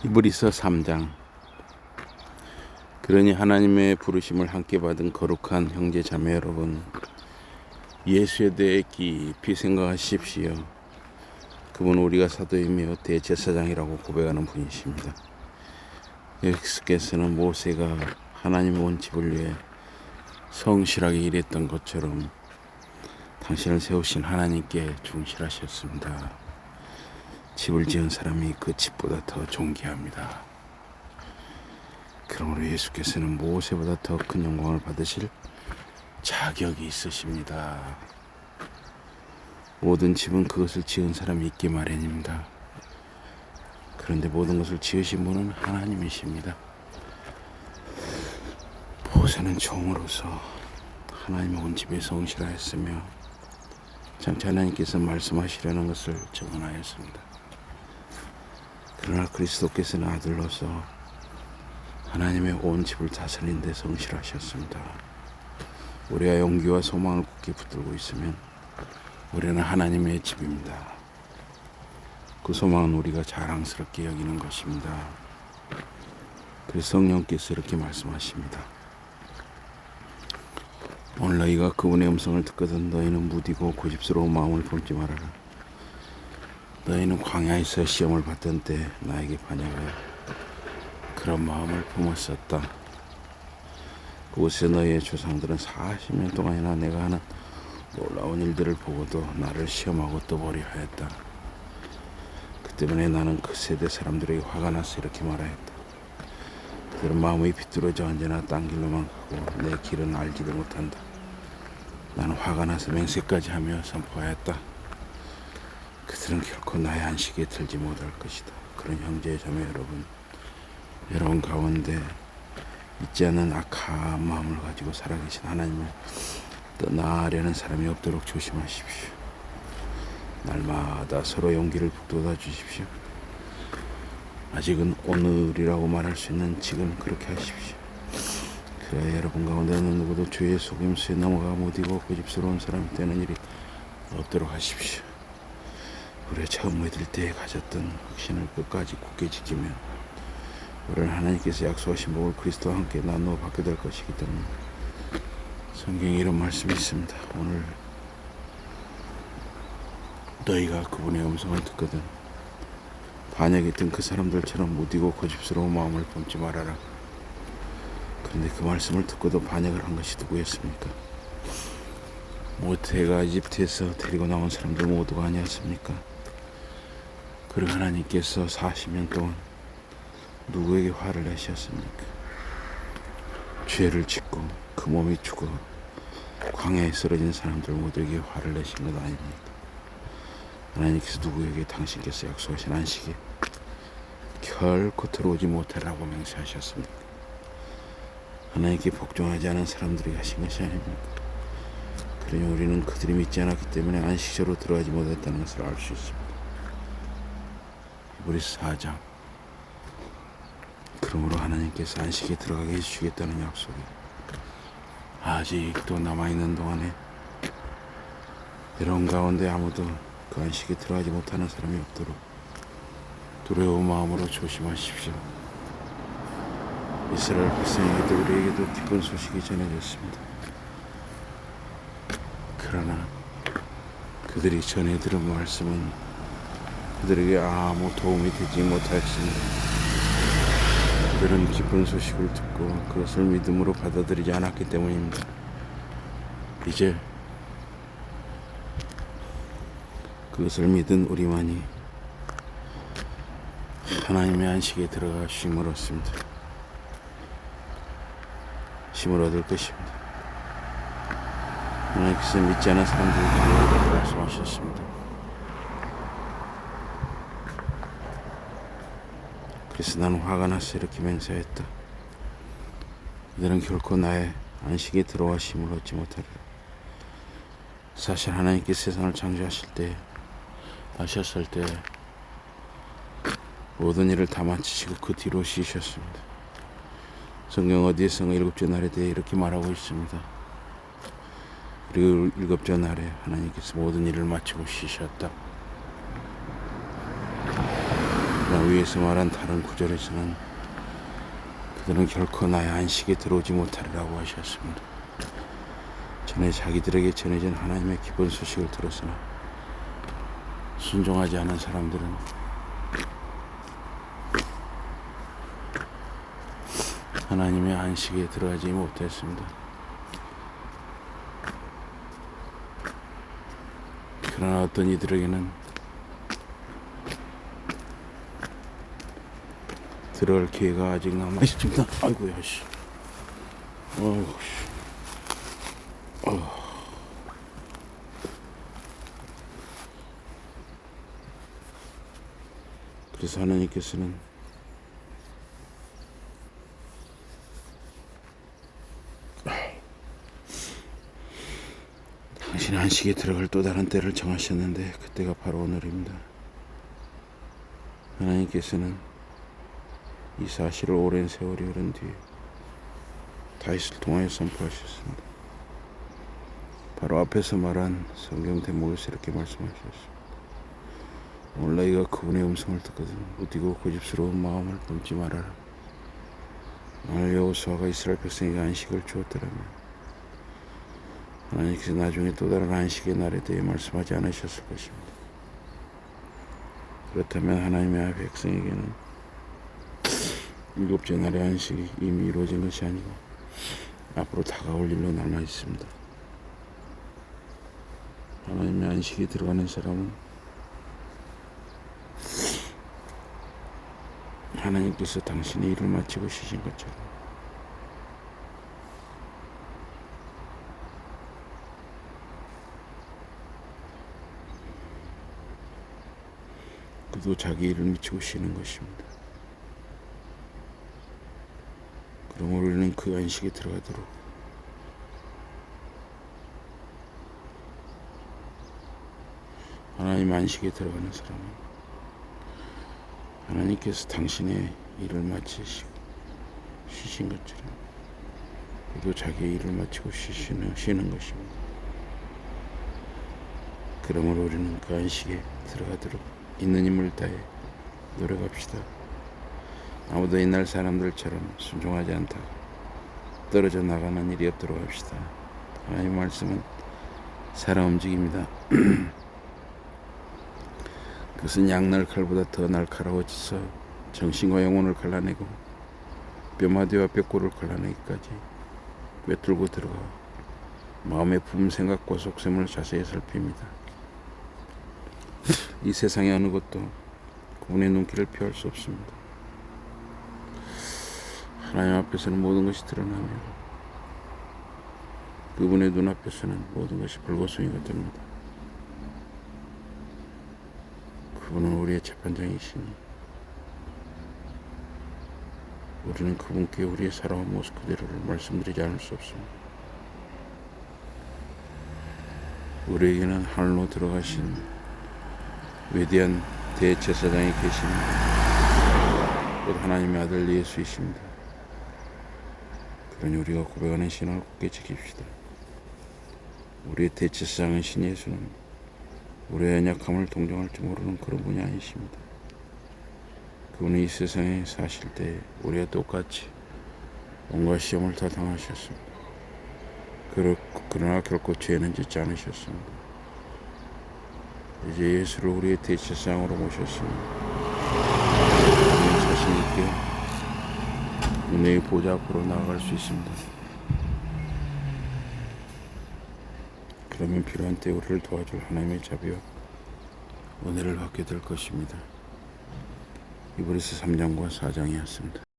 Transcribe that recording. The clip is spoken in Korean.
히브리서 3장. 그러니 하나님의 부르심을 함께 받은 거룩한 형제 자매 여러분, 예수에 대해 깊이 생각하십시오. 그분은 우리가 사도이며 대제사장이라고 고백하는 분이십니다. 예수께서는 모세가 하나님의 원집을 위해 성실하게 일했던 것처럼 당신을 세우신 하나님께 충실하셨습니다. 집을 지은 사람이 그 집보다 더 존귀합니다. 그러므로 예수께서는 모세보다 더 큰 영광을 받으실 자격이 있으십니다. 모든 집은 그것을 지은 사람이 있기 마련입니다. 그런데 모든 것을 지으신 분은 하나님이십니다. 모세는 종으로서 하나님의 온 집에 성실하였으며 장차 하나님께서 말씀하시려는 것을 증언하였습니다. 그러나 그리스도께서는 아들로서 하나님의 온 집을 다스리는 데 성실하셨습니다. 우리가 용기와 소망을 굳게 붙들고 있으면 우리는 하나님의 집입니다. 그 소망은 우리가 자랑스럽게 여기는 것입니다. 그래서 성령께서 이렇게 말씀하십니다. 오늘 너희가 그분의 음성을 듣거든 너희는 무디고 고집스러운 마음을 품지 말아라. 너희는 광야에서 시험을 받던 때 나에게 반역하여 그런 마음을 품었었다. 그곳에서 너희의 조상들은 40년 동안이나 내가 하는 놀라운 일들을 보고도 나를 시험하고 떠보려 하였다. 그 때문에 나는 그 세대 사람들에게 화가 나서 이렇게 말하였다. 그들은 마음이 비뚤어져 언제나 딴 길로만 가고 내 길은 알지도 못한다. 나는 화가 나서 맹세까지 하며 선포하였다. 그들은 결코 나의 안식에 들지 못할 것이다. 그런 형제 자매 여러분 가운데 잊지 않는 악한 마음을 가지고 살아계신 하나님을 떠나려는 사람이 없도록 조심하십시오. 날마다 서로 용기를 북돋아 주십시오. 아직은 오늘이라고 말할 수 있는 지금 그렇게 하십시오. 그래야 여러분 가운데 어느 누구도 주의 속임수에 넘어가 못이고 고집스러운 사람이 되는 일이 없도록 하십시오. 우리가 처음 믿을 때에 가졌던 확신을 끝까지 굳게 지키며 우리는 하나님께서 약속하신 복을 그리스도와 함께 나누어 받게 될 것이기 때문에 성경에 이런 말씀이 있습니다. 오늘 너희가 그분의 음성을 듣거든 반역했던 그 사람들처럼 무디고 고집스러운 마음을 품지 말아라. 그런데 그 말씀을 듣고도 반역을 한 것이 누구였습니까? 모세가 이집트에서 데리고 나온 사람들 모두가 아니었습니까? 그리고 하나님께서 40년 동안 누구에게 화를 내셨습니까? 죄를 짓고 그 몸이 죽어 광야에 쓰러진 사람들 모두에게 화를 내신 것 아닙니까? 하나님께서 누구에게 당신께서 약속하신 안식에 결코 들어오지 못하라고 맹세하셨습니까? 하나님께 복종하지 않은 사람들이 하신 것이 아닙니까? 그러니 우리는 그들이 믿지 않았기 때문에 안식처로 들어가지 못했다는 것을 알 수 있습니다. 히브리서 4장. 그러므로 하나님께서 안식에 들어가게 해주시겠다는 약속이 아직도 남아있는 동안에 여러분 가운데 아무도 그 안식에 들어가지 못하는 사람이 없도록 두려운 마음으로 조심하십시오. 이스라엘 백성에게도 우리에게도 기쁜 소식이 전해졌습니다. 그러나 그들이 전해 들은 말씀은 그들에게 아무 도움이 되지 못하였습니다. 그들은 기쁜 소식을 듣고 그것을 믿음으로 받아들이지 않았기 때문입니다. 이제 그것을 믿은 우리만이 하나님의 안식에 들어가 쉼을 얻습니다. 쉼을 얻을 것입니다. 하나님께서 믿지 않은 사람들에게 말씀하셨습니다. 그래서 나는 화가 나서 이렇게 맹세했다. 이들은 결코 나의 안식에 들어와 쉼을 얻지 못하리라. 사실 하나님께서 세상을 창조하셨을 때 모든 일을 다 마치시고 그 뒤로 쉬셨습니다. 성경 어디에선가 일곱째 날에 대해 이렇게 말하고 있습니다. 그리고 일곱째 날에 하나님께서 모든 일을 마치고 쉬셨다. 그러나 위에서 말한 다른 구절에서는 그들은 결코 나의 안식에 들어오지 못하리라고 하셨습니다. 전에 자기들에게 전해진 하나님의 기쁜 소식을 들었으나 순종하지 않은 사람들은 하나님의 안식에 들어가지 못했습니다. 그러나 어떤 이들에게는 들어갈 기회가 아직 남아있습니다. 아이고야, 씨. 어이구, 씨. 그래서 하나님께서는 당신의 안식에 들어갈 또 다른 때를 정하셨는데 그때가 바로 오늘입니다. 하나님께서는 이 사실을 오랜 세월이 흐른 뒤에 다윗을 통하여 선포하셨습니다. 바로 앞에서 말한 성경 대목에서 이렇게 말씀하셨습니다. 오늘 너희가 그분의 음성을 듣거든 무디고 고집스러운 마음을 품지 말아라. 오늘 여호수아가 이스라엘 백성에게 안식을 주었더라면 하나님께서 나중에 또 다른 안식의 날에 대해 말씀하지 않으셨을 것입니다. 그렇다면 하나님의 백성에게는 일곱째 날의 안식이 이미 이루어진 것이 아니고 앞으로 다가올 일로 남아 있습니다. 하나님의 안식에 들어가는 사람은 하나님께서 당신의 일을 마치고 쉬신 것처럼 그도 자기 일을 마치고 쉬는 것입니다. 그럼 우리는 그 안식에 들어가도록 하나님 안식에 들어가는 사람은 하나님께서 당신의 일을 마치시고 쉬신 것처럼 그도 자기의 일을 마치고 쉬는 것입니다. 그러므로 우리는 그 안식에 들어가도록 있는 힘을 다해 노력합시다. 아무도 옛날 사람들처럼 순종하지 않다가 떨어져 나가는 일이 없도록 합시다. 하나님의 말씀은 살아 움직입니다. 그것은 양날 칼보다 더 날카로워져서 정신과 영혼을 갈라내고 뼈마디와 뼈골을 갈라내기까지 꿰뚫고 들어가 마음의 품 생각과 속셈을 자세히 살핍니다. 이 세상의 어느 것도 그분의 눈길을 피할 수 없습니다. 하나님 앞에서는 모든 것이 드러나며 그분의 눈앞에서는 모든 것이 불거숭이가 됩니다. 그분은 우리의 재판장이시니 우리는 그분께 우리의 살아온 모습 그대로를 말씀드리지 않을 수 없습니다. 우리에게는 하늘로 들어가신 위대한 대제사장이 계십니다. 곧 하나님의 아들 예수이십니다. 그러니 우리가 고백하는 신앙을 굳게 지킵시다. 우리의 대제사장은 신 예수는 우리의 연약함을 동정할 줄 모르는 그런 분이 아니십니다. 그분은 이 세상에 사실 때 우리와 똑같이 온갖 시험을 다 당하셨습니다. 그러나 결코 죄는 짓지 않으셨습니다. 이제 예수를 우리의 대제사장으로 모셨습니다. 우리는 자신 있게 은혜의 보좌 앞으로 나아갈 수 있습니다. 그러면 필요한 때 우리를 도와줄 하나님의 자비와 은혜를 받게 될 것입니다. 이브리서 3장과 4장이었습니다.